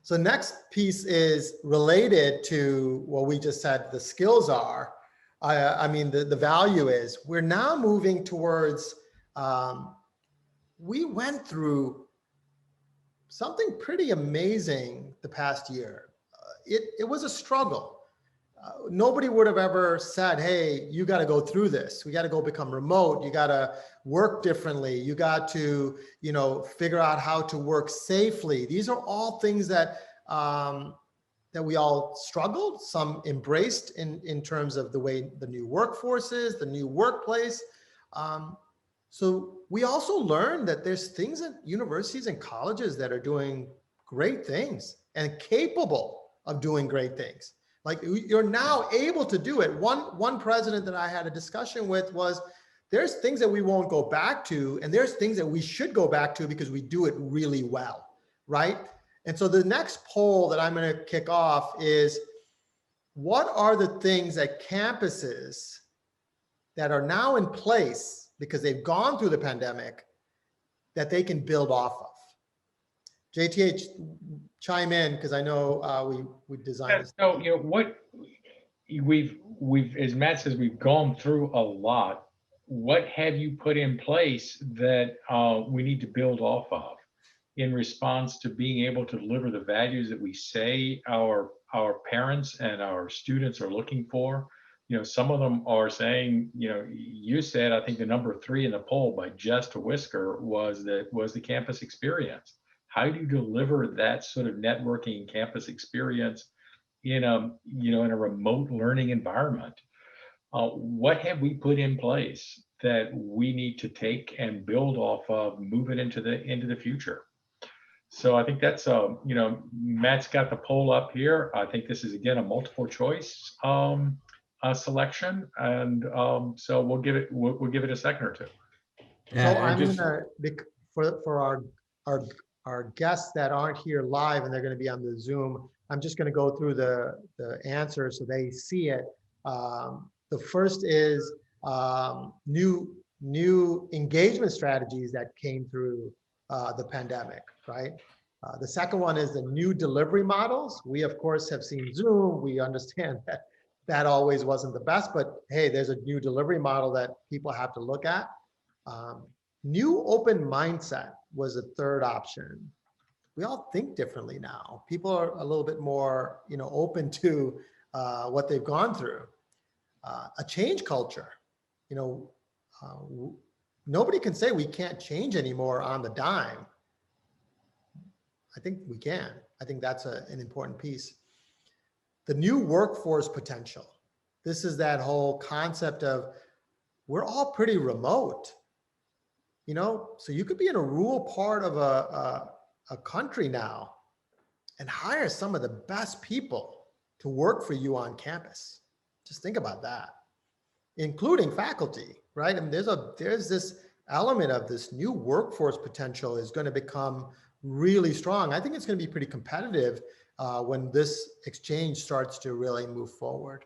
So next piece is related to what we just said, the skills are. I mean, the value is we're now moving towards, we went through something pretty amazing the past year. It was a struggle. Nobody would have ever said, hey, you got to go through this. We got to go become remote. You got to work differently. You got to, figure out how to work safely. These are all things that, that we all struggled, some embraced in terms of the way the new workforce is, the new workplace. So we also learned that there's things at universities and colleges that are doing great things and capable of doing great things. Like you're now able to do it. One president that I had a discussion with was, there's things that we won't go back to, and there's things that we should go back to because we do it really well, right? And so the next poll that I'm going to kick off is, what are the things that campuses that are now in place because they've gone through the pandemic that they can build off of? JTH, chime in, because I know we designed this. So, what we've, as Matt says, we've gone through a lot. What have you put in place that we need to build off of in response to being able to deliver the values that we say our parents and our students are looking for? Some of them are saying, you said, I think the number 3 in the poll by just a whisker was the campus experience. How do you deliver that sort of networking campus experience in a remote learning environment? What have we put in place that we need to take and build off of, move it into the future? So I think that's Matt's got the poll up here. I think this is again a multiple choice selection, and so we'll give it a second or two. So I'm gonna, for our guests that aren't here live and they're going to be on the Zoom, I'm just going to go through the answers so they see it. The first is new engagement strategies that came through the pandemic, right? The second one is the new delivery models. We of course have seen Zoom. We understand that always wasn't the best, but hey, there's a new delivery model that people have to look at. New open mindset was a third option. We all think differently now. People are a little bit more, open to what they've gone through. A change culture. Nobody can say we can't change anymore on the dime. I think we can. I think that's an important piece. The new workforce potential. This is that whole concept of we're all pretty remote. So you could be in a rural part of a country now and hire some of the best people to work for you on campus. Just think about that, including faculty, right? I mean, there's this element of this new workforce potential is going to become really strong. I think it's going to be pretty competitive when this exchange starts to really move forward.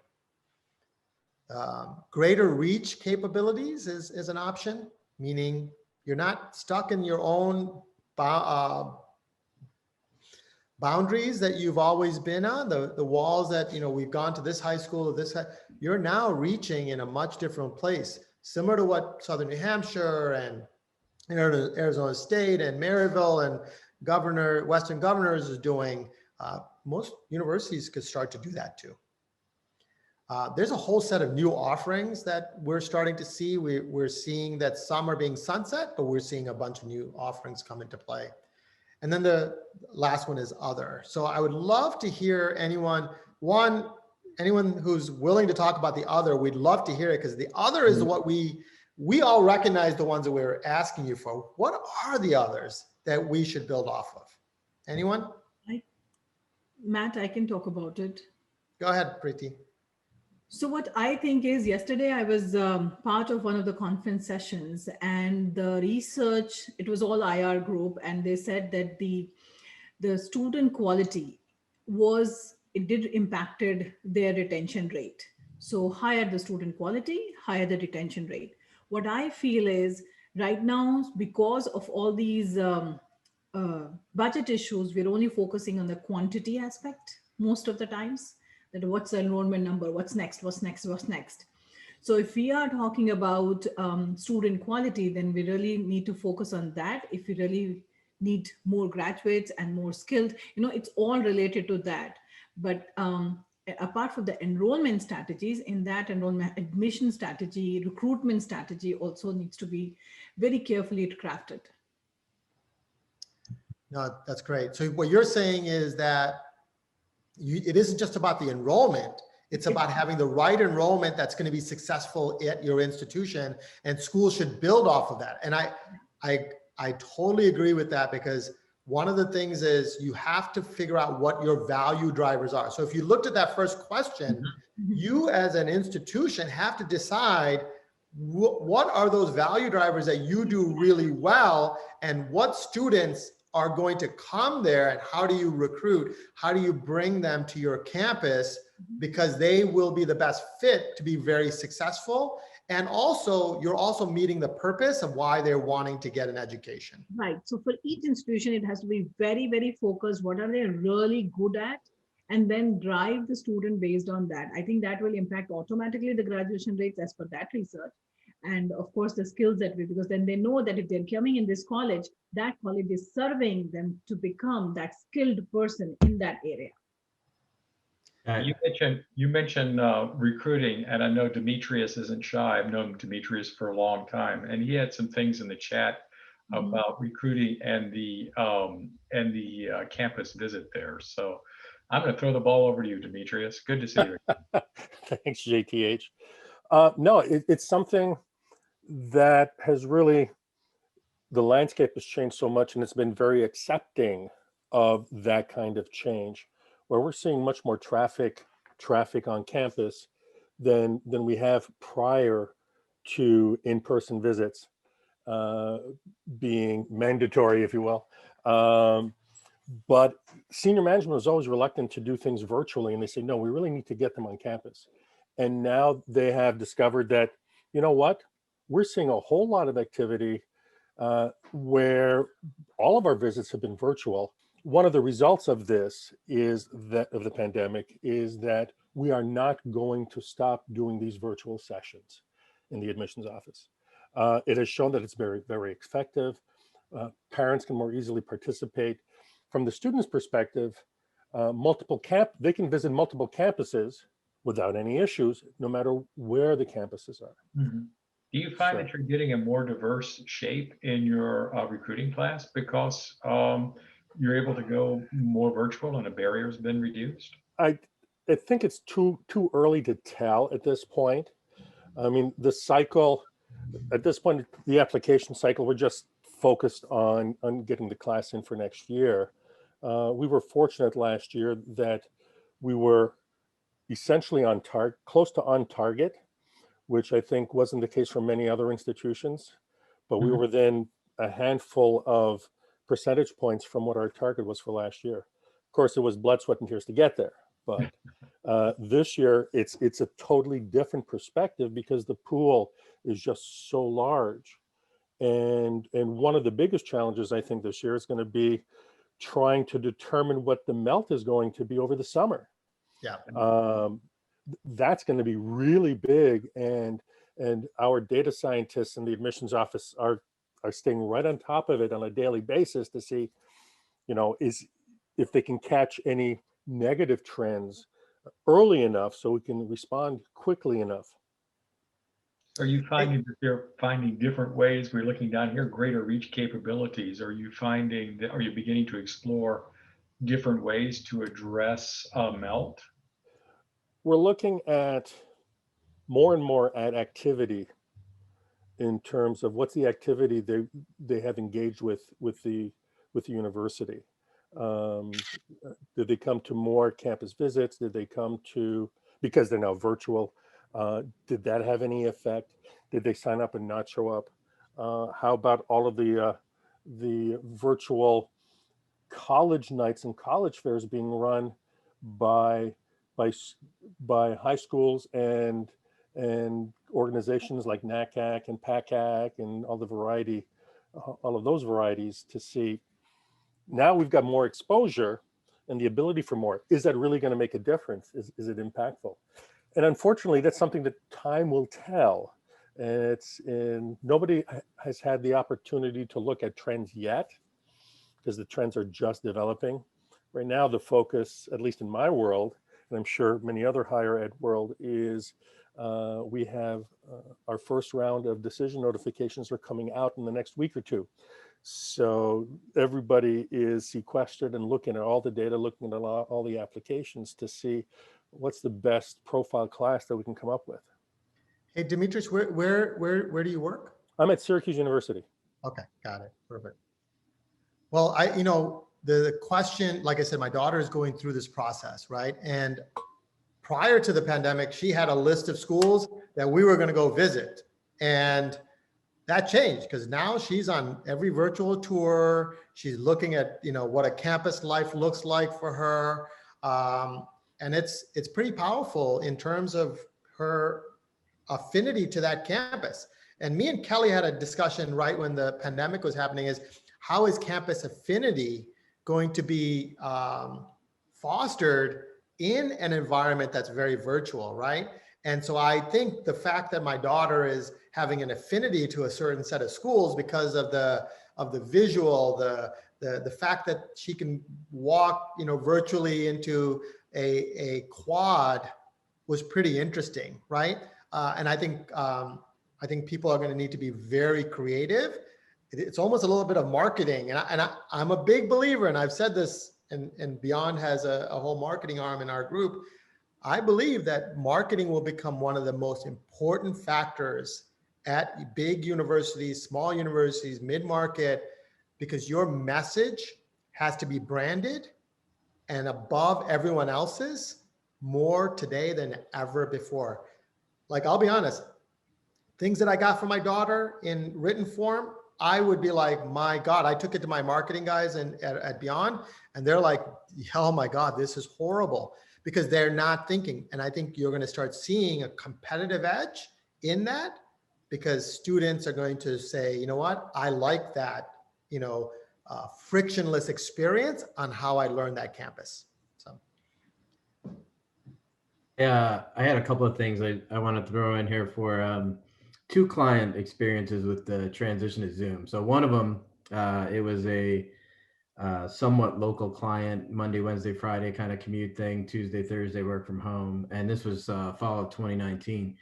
Greater reach capabilities is an option, meaning you're not stuck in your own boundaries that you've always been on, the walls that, we've gone to this high school or this, you're now reaching in a much different place, similar to what Southern New Hampshire and Arizona State and Maryville and Western Governors is doing. Most universities could start to do that too. There's a whole set of new offerings that we're starting to see. We're seeing that some are being sunset, but we're seeing a bunch of new offerings come into play. And then the last one is other. So I would love to hear anyone who's willing to talk about the other. We'd love to hear it, because the other is what we all recognize, the ones that we're asking you for. What are the others that we should build off of? Anyone? Matt, I can talk about it. Go ahead, Preeti. So what I think is, yesterday I was part of one of the conference sessions, and the research, it was all IR group, and they said that the student quality did impacted their retention rate. So higher the student quality, higher the retention rate. What I feel is right now, because of all these budget issues, we're only focusing on the quantity aspect most of the times. That what's the enrollment number, what's next, what's next, what's next. So if we are talking about student quality, then we really need to focus on that. If we really need more graduates and more skilled, it's all related to that. But apart from the enrollment strategies, in that enrollment admission strategy, recruitment strategy also needs to be very carefully crafted. No, that's great. So what you're saying is that it isn't just about the enrollment. It's about having the right enrollment that's going to be successful at your institution, and schools should build off of that. And I totally agree with that, because one of the things is you have to figure out what your value drivers are. So if you looked at that first question, you as an institution have to decide what are those value drivers that you do really well, and what students are going to come there, and how do you recruit? How do you bring them to your campus? Because they will be the best fit to be very successful. And also, you're also meeting the purpose of why they're wanting to get an education. Right. So for each institution, it has to be very, very focused. What are they really good at? And then drive the student based on that. I think that will impact automatically the graduation rates as per that research. And of course, the skills that because then they know that if they're coming in this college, that college is serving them to become that skilled person in that area. You mentioned recruiting, and I know Demetrius isn't shy. I've known Demetrius for a long time, and he had some things in the chat about recruiting and the campus visit there. So I'm going to throw the ball over to you, Demetrius. Good to see you. Thanks, JTH. No, it's something that has really, the landscape has changed so much, and it's been very accepting of that kind of change, where we're seeing much more traffic on campus than we have prior to in-person visits being mandatory, if you will. But senior management was always reluctant to do things virtually, and they say, no, we really need to get them on campus. And now they have discovered that, you know what, we're seeing a whole lot of activity where all of our visits have been virtual. One of the results of this is that of the pandemic is that we are not going to stop doing these virtual sessions in the admissions office. It has shown that it's very, very effective. Parents can more easily participate. From the student's perspective, they can visit multiple campuses without any issues, no matter where the campuses are. Mm-hmm. Do you find that you're getting a more diverse shape in your recruiting class because you're able to go more virtual and the barrier has been reduced? I think it's too early to tell at this point. I mean, the cycle, at this point, the application cycle, we're just focused on getting the class in for next year. We were fortunate last year that we were essentially close to on target, which I think wasn't the case for many other institutions, but we were within a handful of percentage points from what our target was for last year. Of course, it was blood, sweat, and tears to get there, but this year it's a totally different perspective because the pool is just so large. And one of the biggest challenges I think this year is going to be trying to determine what the melt is going to be over the summer. Yeah. That's going to be really big, and our data scientists in the admissions office are staying right on top of it on a daily basis to see, if they can catch any negative trends early enough so we can respond quickly enough. Are you finding that they're finding different ways? We're looking down here, greater reach capabilities. Are you beginning to explore different ways to address melt? We're looking at more and more at activity in terms of what's the activity they have engaged with the university. Did they come to more campus visits? Did they come to, because they're now virtual, did that have any effect? Did they sign up and not show up? How about all of the virtual college nights and college fairs being run by high schools and organizations like NACAC and PACAC and all of those varieties to see, Now we've got more exposure and the ability for more. Is that really going to make a difference? Is it impactful? And unfortunately, that's something that time will tell. And nobody has had the opportunity to look at trends yet, because the trends are just developing. Right now, the focus, at least in my world, and I'm sure many other higher ed world, is we have our first round of decision notifications are coming out in the next week or two. So everybody is sequestered and looking at all the data, looking at all the applications to see what's the best profile class that we can come up with. Hey, Demetrius, where do you work? I'm at Syracuse University. Okay, got it. Perfect. Well, the question, like I said, my daughter is going through this process, right? And prior to the pandemic, she had a list of schools that we were going to go visit. And that changed because now she's on every virtual tour. She's looking at, what a campus life looks like for her. And it's pretty powerful in terms of her affinity to that campus. And me and Kelly had a discussion right when the pandemic was happening, is how is campus affinity going to be fostered in an environment that's very virtual, right? And so I think the fact that my daughter is having an affinity to a certain set of schools because of the visual, the fact that she can walk, virtually into a quad was pretty interesting, right? And I think people are going to need to be very creative. It's almost a little bit of marketing, and I'm a big believer, and I've said this, and Beyond has a whole marketing arm in our group. I believe that marketing will become one of the most important factors at big universities, small universities, mid-market, because your message has to be branded and above everyone else's more today than ever before. Like, I'll be honest, things that I got from my daughter in written form, I would be like, my God, I took it to my marketing guys at Beyond, and they're like, oh my God, this is horrible, because they're not thinking. And I think you're going to start seeing a competitive edge in that, because students are going to say, you know what, I like that, frictionless experience on how I learned that campus. So. Yeah, I had a couple of things I want to throw in here for two client experiences with the transition to Zoom. So one of them, it was a somewhat local client, Monday, Wednesday, Friday kind of commute thing, Tuesday, Thursday, work from home. And this was fall of 2019.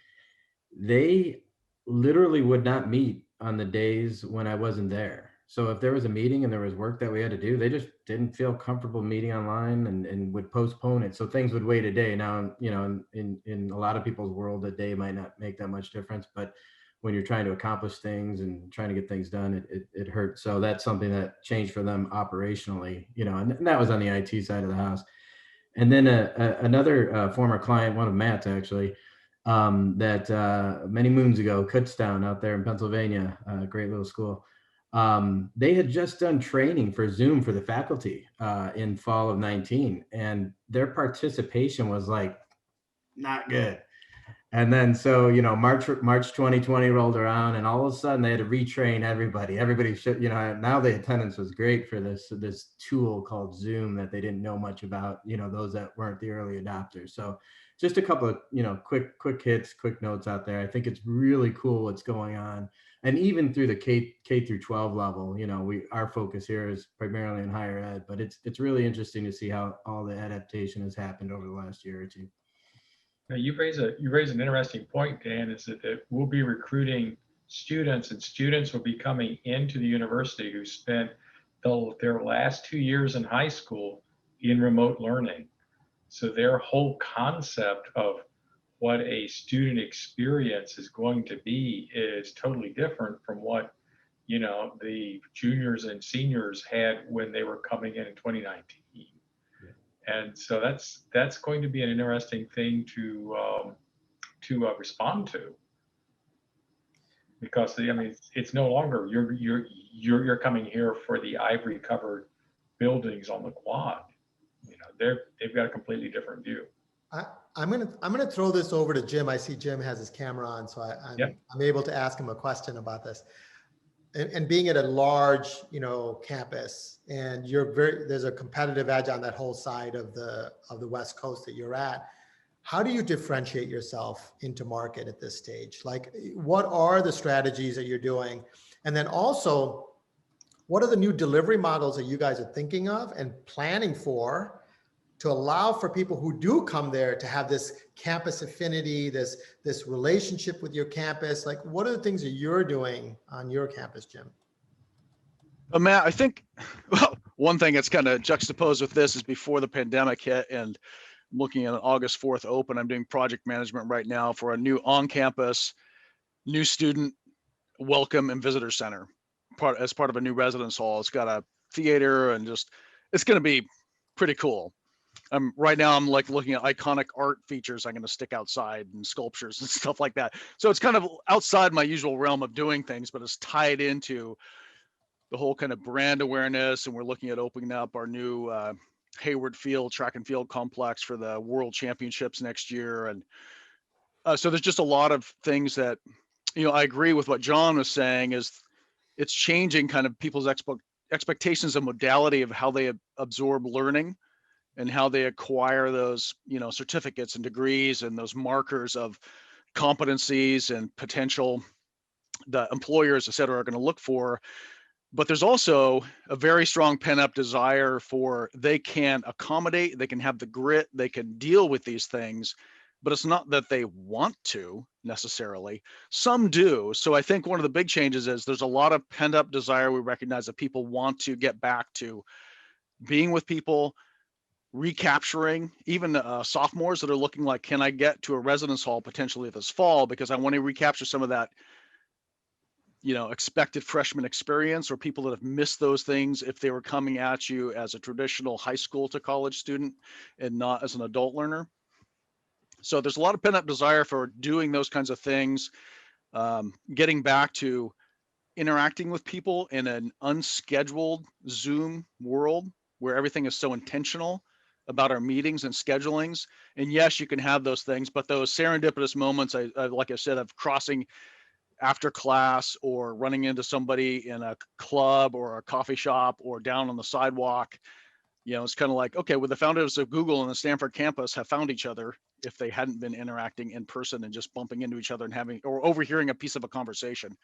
They literally would not meet on the days when I wasn't there. So if there was a meeting and there was work that we had to do, they just didn't feel comfortable meeting online and would postpone it. So things would wait a day. Now, in a lot of people's world, a day might not make that much difference, but when you're trying to accomplish things and trying to get things done, it hurts. So that's something that changed for them operationally, and that was on the IT side of the house. And then another former client, one of Matt's actually, that many moons ago, Kutztown out there in Pennsylvania, a great little school. They had just done training for Zoom for the faculty in fall of 19, and their participation was like not good. And then so March 2020 rolled around, and all of a sudden they had to retrain everybody. Everybody should, now the attendance was great for this tool called Zoom that they didn't know much about. Those that weren't the early adopters. So just a couple of quick hits, quick notes out there. I think it's really cool what's going on, and even through the K through 12 level. Our focus here is primarily in higher ed, but it's really interesting to see how all the adaptation has happened over the last year or two. Now, you raise an interesting point, Dan, is that we'll be recruiting students, and students will be coming into the university who spent their last 2 years in high school in remote learning. So their whole concept of what a student experience is going to be is totally different from what the juniors and seniors had when they were coming in 2019. And so that's going to be an interesting thing to respond to, because it's no longer you're coming here for the ivory covered buildings on the quad. They've got a completely different view. I'm gonna throw this over to Jim. I see Jim has his camera on, so I'm able to ask him a question about this. and being at a large, campus, and there's a competitive edge on that whole side of the West Coast that you're at. How do you differentiate yourself into market at this stage? Like, what are the strategies that you're doing? And then also, what are the new delivery models that you guys are thinking of and planning for to allow for people who do come there to have this campus affinity, this relationship with your campus? Like, what are the things that you're doing on your campus, Jim? Matt, I think, well, one thing that's kind of juxtaposed with this is before the pandemic hit, and looking at an August 4th open, I'm doing project management right now for a new on-campus, new student welcome and visitor center, as part of a new residence hall. It's got a theater and it's going to be pretty cool. Right now I'm like looking at iconic art features I'm going to stick outside and sculptures and stuff like that. So it's kind of outside my usual realm of doing things, but it's tied into the whole kind of brand awareness. And we're looking at opening up our new Hayward Field track and field complex for the World Championships next year. And so there's just a lot of things that, I agree with what John was saying, is it's changing kind of people's expectations and modality of how they absorb learning and how they acquire those, certificates and degrees and those markers of competencies and potential the employers, et cetera, are going to look for. But there's also a very strong pent-up desire for they can accommodate, they can have the grit, they can deal with these things, but it's not that they want to necessarily. Some do. So I think one of the big changes is there's a lot of pent-up desire. We recognize that people want to get back to being with people, recapturing even sophomores that are looking like, can I get to a residence hall potentially this fall, because I want to recapture some of that expected freshman experience, or people that have missed those things if they were coming at you as a traditional high school to college student and not as an adult learner. So there's a lot of pent-up desire for doing those kinds of things, getting back to interacting with people in an unscheduled Zoom world where everything is so intentional about our meetings and schedulings. And yes, you can have those things, but those serendipitous moments, like I said, of crossing after class or running into somebody in a club or a coffee shop or down on the sidewalk, it's kind of like, okay, well, the founders of Google and the Stanford campus have found each other if they hadn't been interacting in person and just bumping into each other and having, or overhearing a piece of a conversation.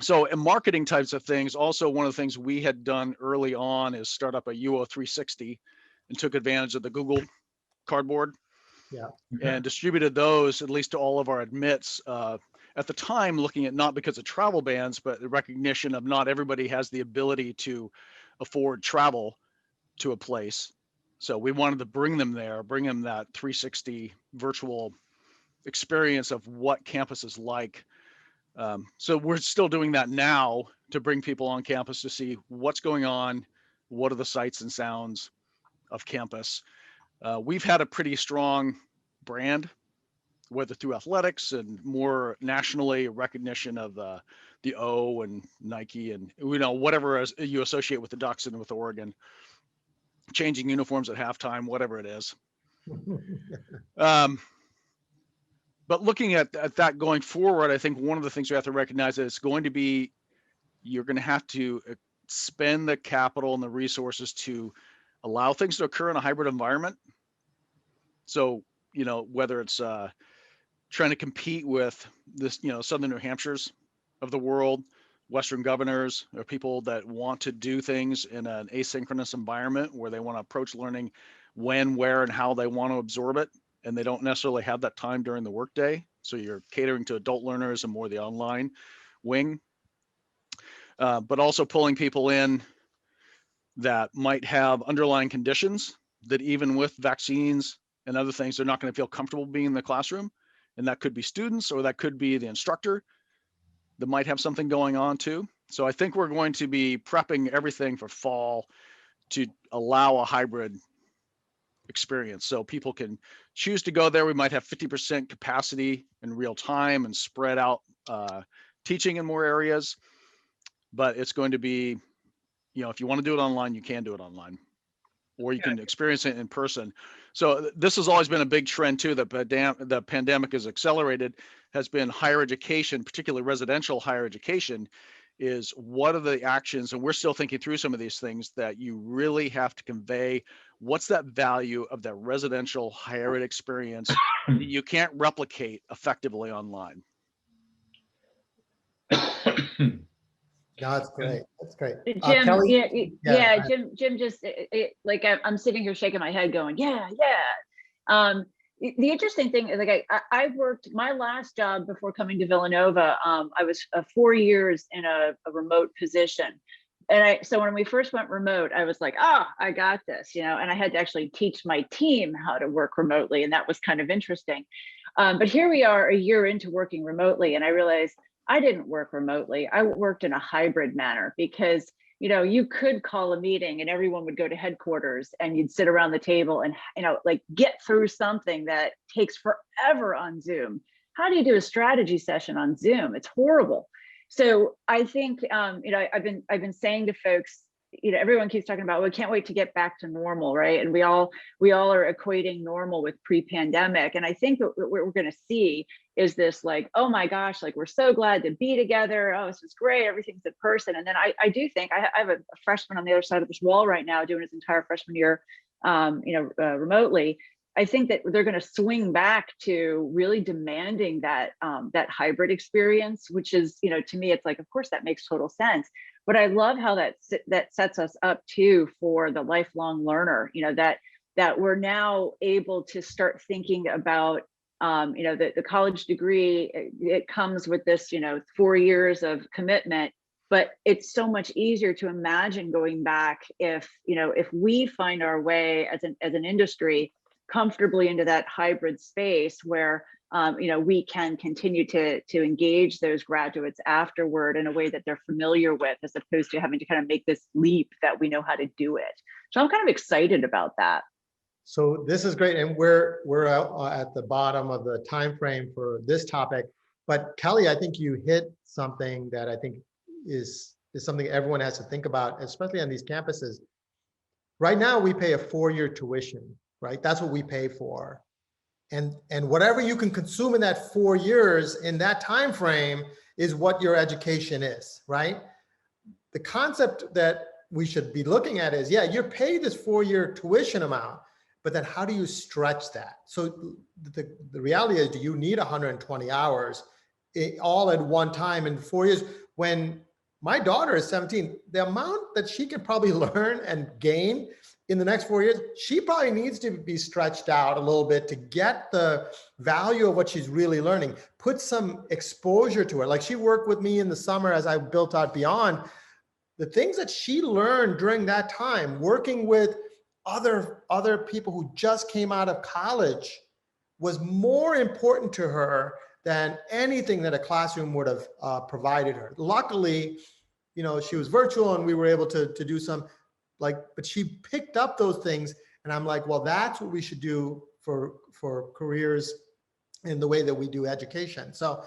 So in marketing types of things, also one of the things we had done early on is start up a UO 360 and took advantage of the Google Cardboard. Yeah. And distributed those at least to all of our admits. At the time, looking at not because of travel bans, but the recognition of not everybody has the ability to afford travel to a place. So we wanted to bring them there, bring them that 360 virtual experience of what campus is like. So we're still doing that now to bring people on campus to see what's going on, what are the sights and sounds of campus. We've had a pretty strong brand, whether through athletics and more nationally recognition of the O and Nike and whatever you associate with the Ducks and with Oregon, changing uniforms at halftime, whatever it is. But looking at that going forward, I think one of the things we have to recognize is it's going to be, you're going to have to spend the capital and the resources to allow things to occur in a hybrid environment. So, whether it's trying to compete with this, Southern New Hampshire's of the world, Western governors, or people that want to do things in an asynchronous environment where they want to approach learning when, where, and how they want to absorb it. And they don't necessarily have that time during the workday. So you're catering to adult learners and more the online wing, but also pulling people in that might have underlying conditions that even with vaccines and other things, they're not going to feel comfortable being in the classroom. And that could be students, or that could be the instructor that might have something going on too. So I think we're going to be prepping everything for fall to allow a hybrid experience. So people can choose to go there. We might have 50% capacity in real time and spread out teaching in more areas, but it's going to be, if you want to do it online, you can do it online, or you can experience it in person. So this has always been a big trend too, that the pandemic has accelerated, has been higher education, particularly residential higher education, is what are the actions, and we're still thinking through some of these things that you really have to convey. What's that value of that residential higher ed experience that you can't replicate effectively online? That's great. That's great. Jim, Kelly? yeah, Jim just like I'm sitting here shaking my head going, yeah. The interesting thing is, like, I've worked my last job before coming to Villanova. I was 4 years in a remote position. And so when we first went remote, I was like, I got this, and I had to actually teach my team how to work remotely. And that was kind of interesting. But here we are a year into working remotely. And I realized I didn't work remotely. I worked in a hybrid manner because, you could call a meeting and everyone would go to headquarters and you'd sit around the table and, like get through something that takes forever on Zoom. How do you do a strategy session on Zoom? It's horrible. So I think, I've been saying to folks, everyone keeps talking about, we can't wait to get back to normal, right? And we all are equating normal with pre-pandemic. And I think what we're going to see is this, like, oh my gosh, like, we're so glad to be together. Oh, this is great. Everything's in person. And then I do think I have a freshman on the other side of this wall right now doing his entire freshman year, remotely. I think that they're going to swing back to really demanding that hybrid experience, which is, to me, it's like, of course, that makes total sense. But I love how that sets us up too for the lifelong learner, that we're now able to start thinking about, the college degree. It comes with this, 4 years of commitment, but it's so much easier to imagine going back if we find our way as an industry comfortably into that hybrid space where we can continue to engage those graduates afterward in a way that they're familiar with, as opposed to having to kind of make this leap that we know how to do it. So I'm kind of excited about that. So this is great, and we're at the bottom of the time frame for this topic. But Kelly, I think you hit something that I think is something everyone has to think about, especially on these campuses. Right now, we pay a 4-year tuition, right? That's what we pay for. And whatever you can consume in that 4 years in that time frame is what your education is, right? The concept that we should be looking at is, yeah, you're paid this 4-year tuition amount, but then how do you stretch that? So the reality is, do you need 120 hours all at one time in 4 years? When my daughter is 17, the amount that she can probably learn and gain in the next 4 years, she probably needs to be stretched out a little bit to get the value of what she's really learning, put some exposure to her. Like, she worked with me in the summer as I built out Beyond. The things that she learned during that time, working with other people who just came out of college, was more important to her than anything that a classroom would have provided her. Luckily, she was virtual and we were able to do some, but she picked up those things. And I'm like, well, that's what we should do for careers in the way that we do education. So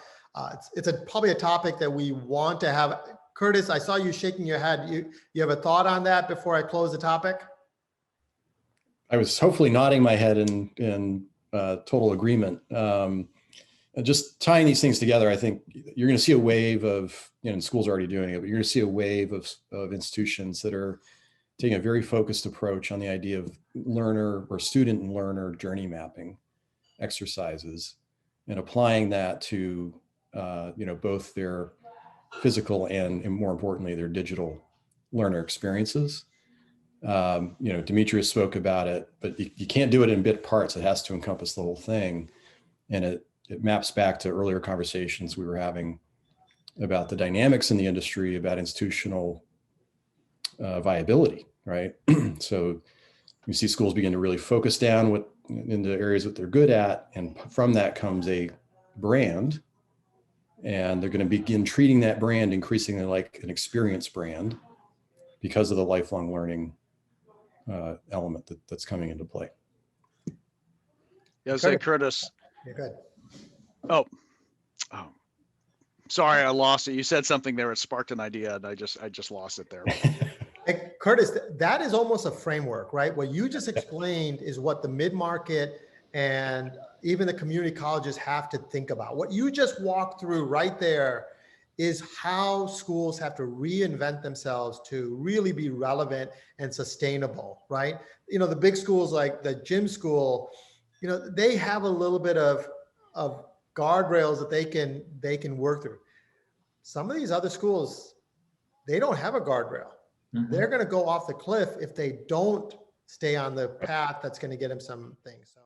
it's probably a topic that we want to have. Curtis, I saw you shaking your head. You have a thought on that before I close the topic? I was hopefully nodding my head in total agreement. Just tying these things together, I think you're going to see a wave of, and schools are already doing it, but you're going to see a wave of institutions that are taking a very focused approach on the idea of learner or student and learner journey mapping exercises and applying that to, both their physical and more importantly, their digital learner experiences. Demetrius spoke about it, but you can't do it in bit parts. It has to encompass the whole thing. And it maps back to earlier conversations we were having about the dynamics in the industry, about institutional viability, right? So you see schools begin to really focus down into areas that they're good at. And from that comes a brand. And they're going to begin treating that brand increasingly like an experience brand because of the lifelong learning element that's coming into play. Yeah, say Curtis. You're good. Oh, sorry, I lost it. You said something there. It sparked an idea, and I just lost it there. Hey, Curtis, that is almost a framework, right? What you just explained is what the mid-market and even the community colleges have to think about. What you just walked through right there is how schools have to reinvent themselves to really be relevant and sustainable, right? You know, the big schools like the Jim School, you know, they have a little bit of guardrails that they can work through. Some of these other schools, they don't have a guardrail. Mhm. They're going to go off the cliff if they don't stay on the path that's going to get them some things. So.